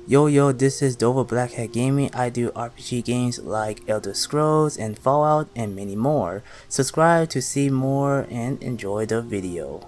Yo, this is Dova Blackhat Gaming. I do RPG games like Elder Scrolls and Fallout and many more. Subscribe to see more and enjoy the video.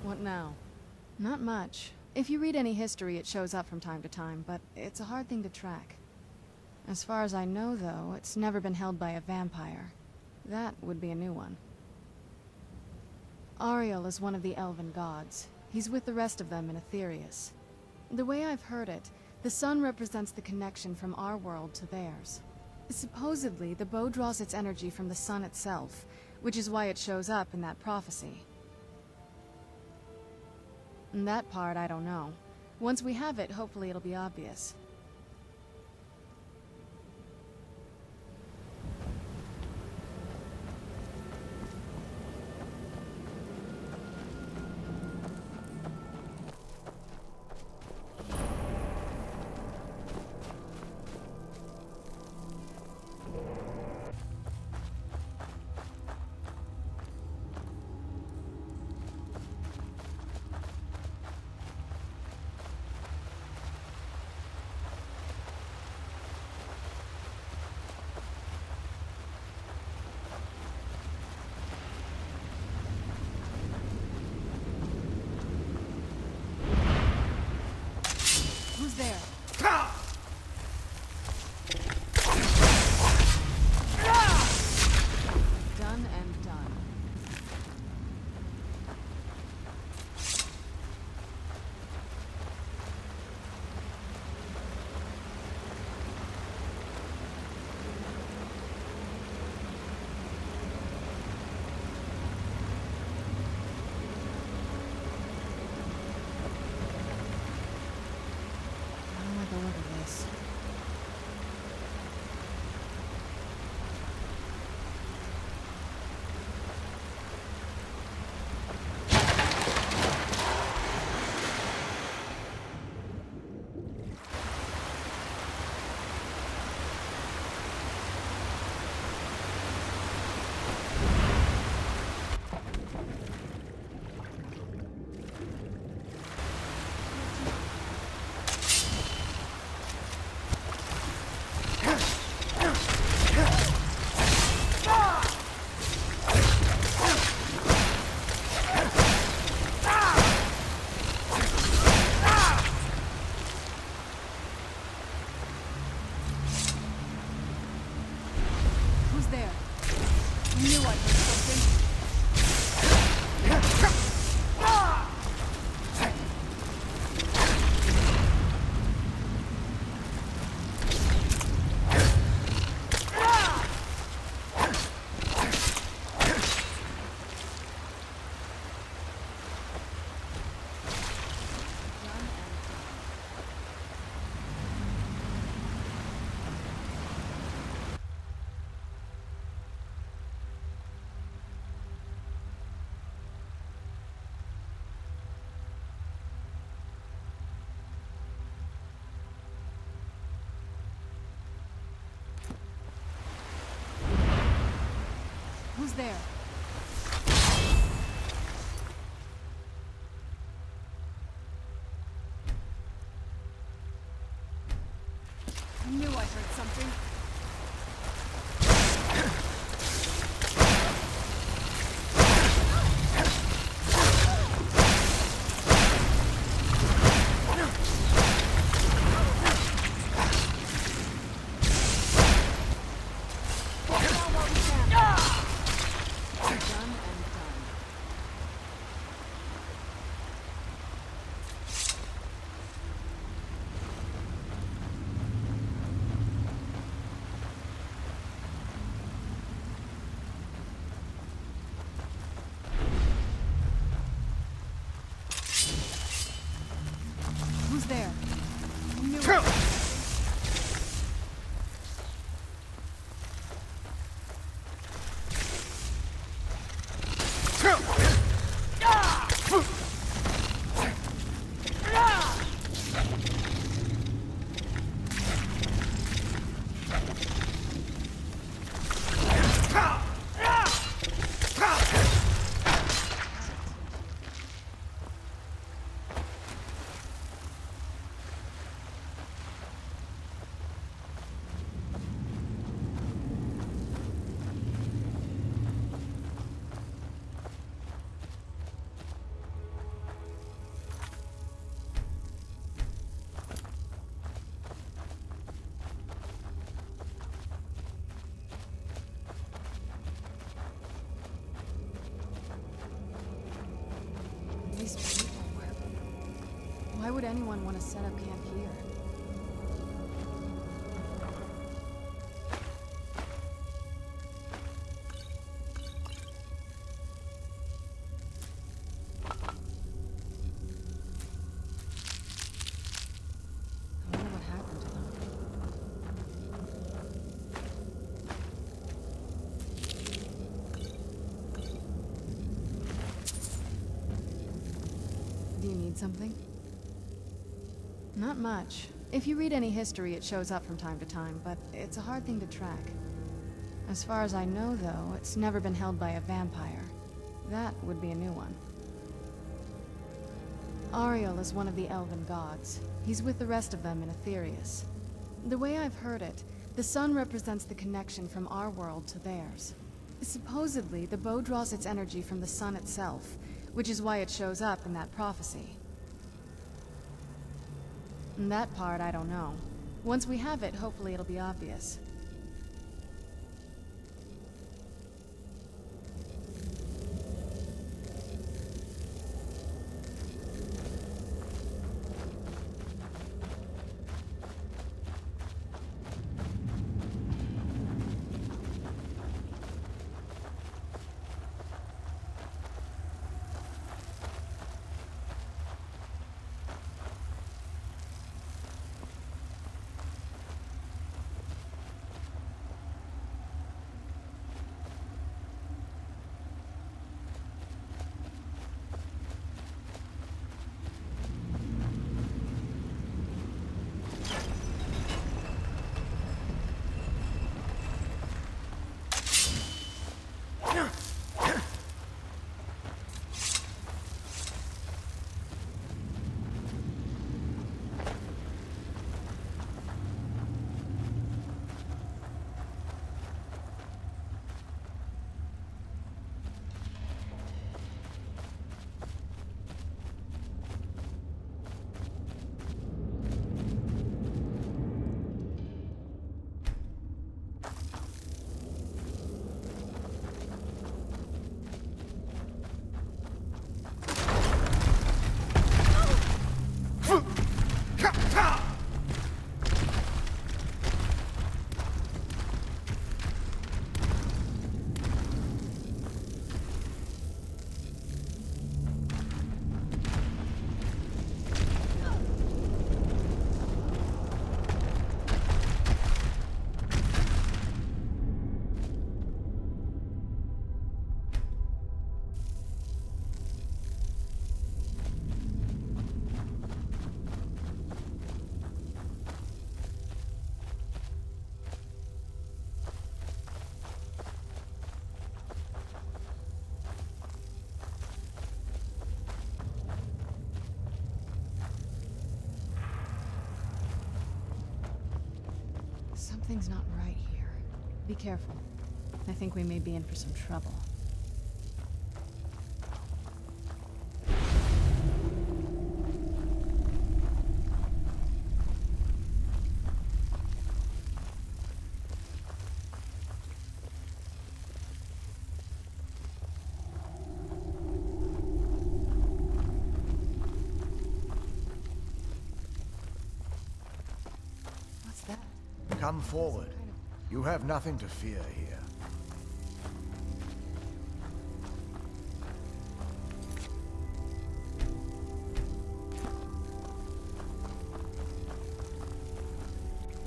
What now? Not much. If you read any history, it shows up from time to time, but it's a hard thing to track. As far as I know, though, it's never been held by a vampire. That would be a new one. Ariel is one of the elven gods. He's with the rest of them in Aetherius. The way I've heard it, the sun represents the connection from our world to theirs. Supposedly, the bow draws its energy from the sun itself, which is why it shows up in that prophecy. And that part, I don't know. Once we have it, hopefully it'll be obvious. Who's there? Done and done. there? I knew I heard something. Who's there? I knew it. These people, why would anyone want to set up camp here? I wonder what happened to them. Do you need something? Not much. If you read any history, it shows up from time to time, but it's a hard thing to track. As far as I know, though, it's never been held by a vampire. That would be a new one. Ariel is one of the elven gods. He's with the rest of them in Aetherius. The way I've heard it, the sun represents the connection from our world to theirs. Supposedly, the bow draws its energy from the sun itself, which is why it shows up in that prophecy. And that part, I don't know. Once we have it, hopefully it'll be obvious. Something's not right here. Be careful. I think we may be in for some trouble. What's that? Come forward. You have nothing to fear here.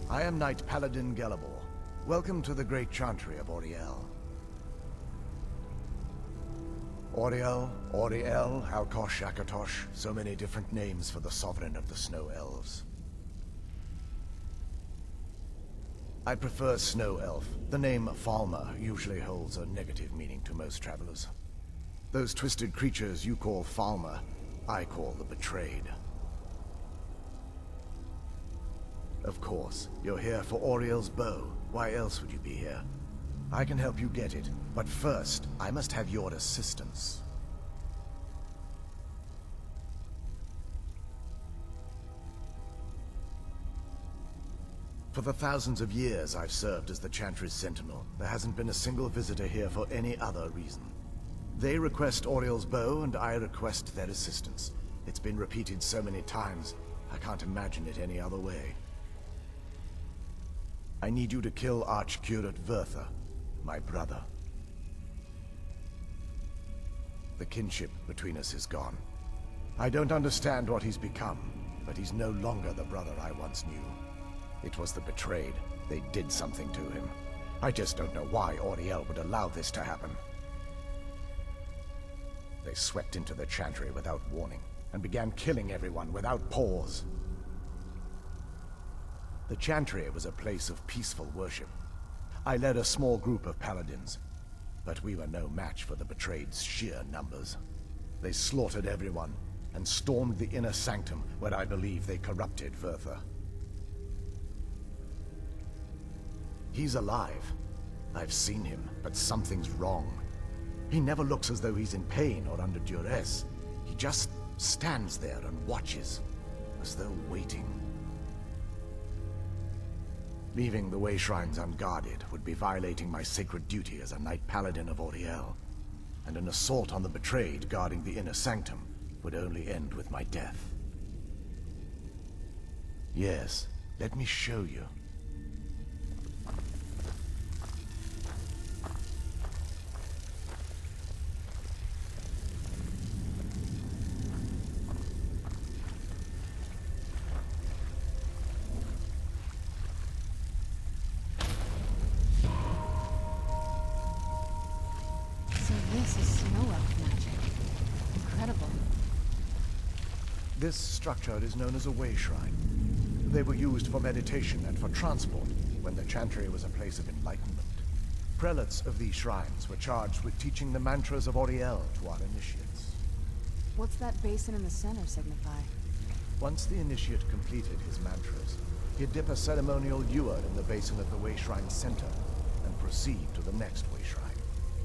I am Knight Paladin Gelabor. Welcome to the Great Chantry of Auriel. Auriel, Auriel, Alkosh, Akatosh, so many different names for the sovereign of the Snow Elves. I prefer Snow Elf. The name Falmer usually holds a negative meaning to most travelers. Those twisted creatures you call Falmer, I call the Betrayed. Of course, you're here for Auriel's bow. Why else would you be here? I can help you get it, but first, I must have your assistance. For the thousands of years I've served as the Chantry's sentinel, there hasn't been a single visitor here for any other reason. They request Auriel's bow, and I request their assistance. It's been repeated so many times, I can't imagine it any other way. I need you to kill Archcurate Vertha, my brother. The kinship between us is gone. I don't understand what he's become, but he's no longer the brother I once knew. It was the Betrayed. They did something to him. I just don't know why Auriel would allow this to happen. They swept into the Chantry without warning, and began killing everyone without pause. The Chantry was a place of peaceful worship. I led a small group of paladins, but we were no match for the Betrayed's sheer numbers. They slaughtered everyone, and stormed the inner sanctum where I believe they corrupted Vertha. He's alive. I've seen him, but something's wrong. He never looks as though he's in pain or under duress. He just stands there and watches, as though waiting. Leaving the way shrines unguarded would be violating my sacred duty as a Knight Paladin of Auriel, and an assault on the Betrayed guarding the inner sanctum would only end with my death. Yes, let me show you. This is snow elf magic. Incredible. This structure is known as a way shrine. They were used for meditation and for transport when the Chantry was a place of enlightenment. Prelates of these shrines were charged with teaching the mantras of Auriel to our initiates. What's that basin in the center signify? Once the initiate completed his mantras, he'd dip a ceremonial ewer in the basin of the way shrine's center and proceed to the next way shrine.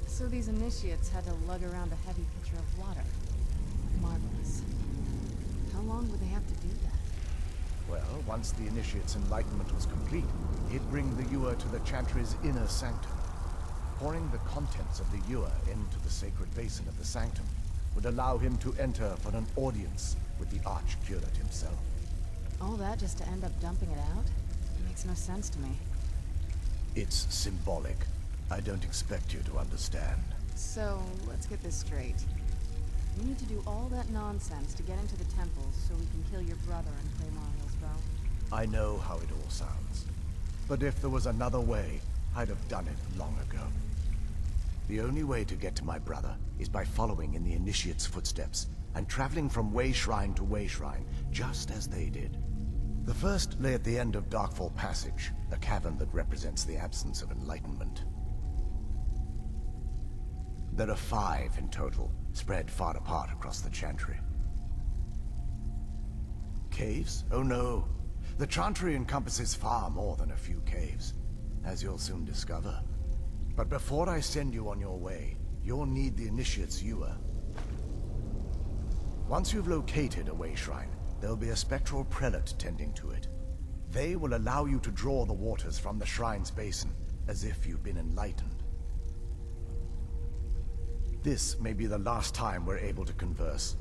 So these initiates had to lug around a heavy pitcher of water. Marvelous. How long would they have to do that? Well, once the initiate's enlightenment was complete, he'd bring the ewer to the Chantry's inner sanctum. Pouring the contents of the ewer into the sacred basin of the sanctum would allow him to enter for an audience with the Archcurate himself. All that just to end up dumping it out? It makes no sense to me. It's symbolic. I don't expect you to understand. So, let's get this straight. You need to do all that nonsense to get into the temples so we can kill your brother and claim Auriel's bow. I know how it all sounds. But if there was another way, I'd have done it long ago. The only way to get to my brother is by following in the initiate's footsteps and traveling from way shrine to way shrine, just as they did. The first lay at the end of Darkfall Passage, a cavern that represents the absence of enlightenment. There are 5 in total, spread far apart across the Chantry. Caves? Oh no. The Chantry encompasses far more than a few caves. as you'll soon discover. But before I send you on your way, you'll need the Initiate's ewer. Once you've located a way shrine, there'll be a spectral prelate tending to it. They will allow you to draw the waters from the shrine's basin, as if you'd been enlightened. This may be the last time we're able to converse.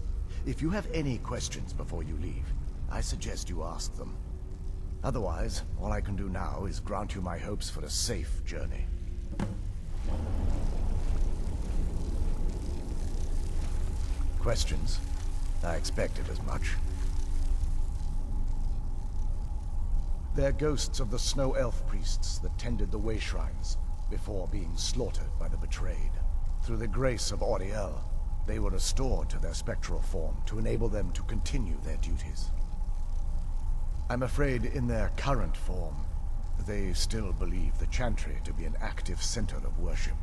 If you have any questions before you leave, I suggest you ask them. Otherwise, all I can do now is grant you my hopes for a safe journey. Questions? I expected as much. They're ghosts of the snow elf priests that tended the way shrines before being slaughtered by the betrayed. Through the grace of Auriel, they were restored to their spectral form to enable them to continue their duties. I'm afraid in their current form, they still believe the Chantry to be an active center of worship.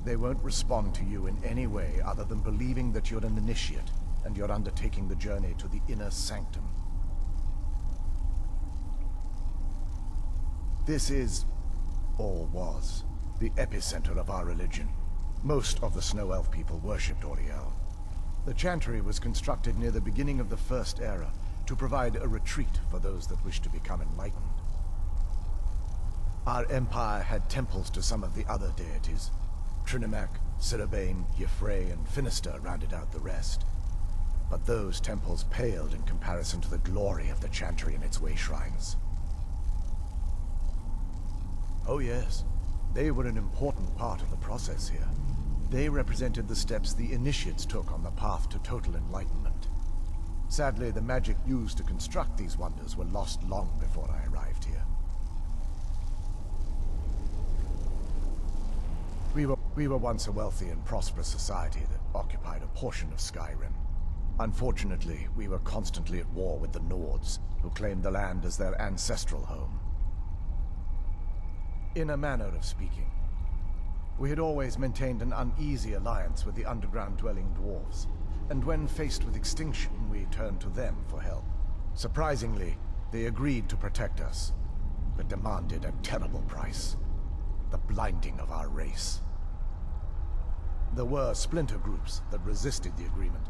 They won't respond to you in any way other than believing that you're an initiate and you're undertaking the journey to the inner sanctum. This is, or was, the epicenter of our religion. Most of the Snow Elf people worshipped Auriel. The Chantry was constructed near the beginning of the First Era to provide a retreat for those that wish to become enlightened. Our empire had temples to some of the other deities. Trinimac, Sirabane, Yffrey, and Finister rounded out the rest. But those temples paled in comparison to the glory of the Chantry and its way shrines. Oh yes, they were an important part of the process here. They represented the steps the initiates took on the path to total enlightenment. Sadly, the magic used to construct these wonders were lost long before I arrived here. We were once a wealthy and prosperous society that occupied a portion of Skyrim. Unfortunately, we were constantly at war with the Nords, who claimed the land as their ancestral home. In a manner of speaking, we had always maintained an uneasy alliance with the underground-dwelling dwarves, and when faced with extinction, we turned to them for help. Surprisingly, they agreed to protect us, but demanded a terrible price: the blinding of our race. There were splinter groups that resisted the agreement,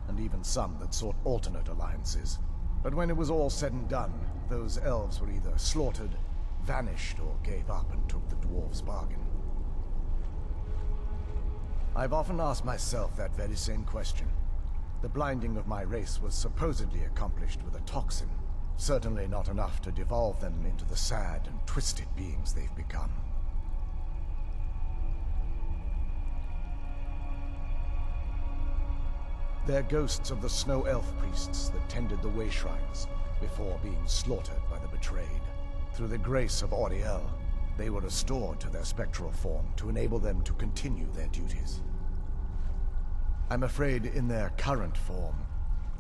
and even some that sought alternate alliances. But when it was all said and done, those elves were either slaughtered, vanished, or gave up and took the dwarves' bargain. I've often asked myself that very same question. The blinding of my race was supposedly accomplished with a toxin, certainly not enough to devolve them into the sad and twisted beings they've become. They're ghosts of the snow elf priests that tended the way shrines before being slaughtered by the betrayed. Through the grace of Auriel, they were restored to their spectral form to enable them to continue their duties. I'm afraid in their current form,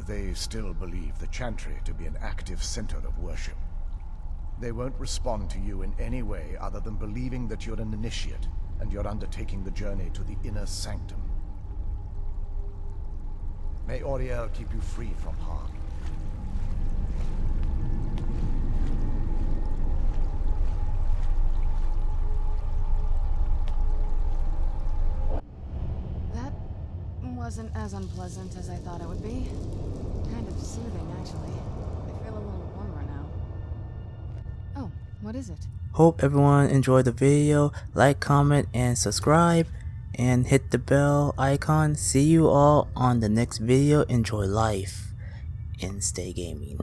they still believe the Chantry to be an active center of worship. They won't respond to you in any way other than believing that you're an initiate and you're undertaking the journey to the inner sanctum. May Auriel keep you free from harm. That wasn't as unpleasant as I thought it would be. Kind of soothing, actually. I feel a little warmer now. Oh, what is it? Hope everyone enjoyed the video. Like, comment, and subscribe. And hit the bell icon. See you all on the next video. Enjoy life and stay gaming.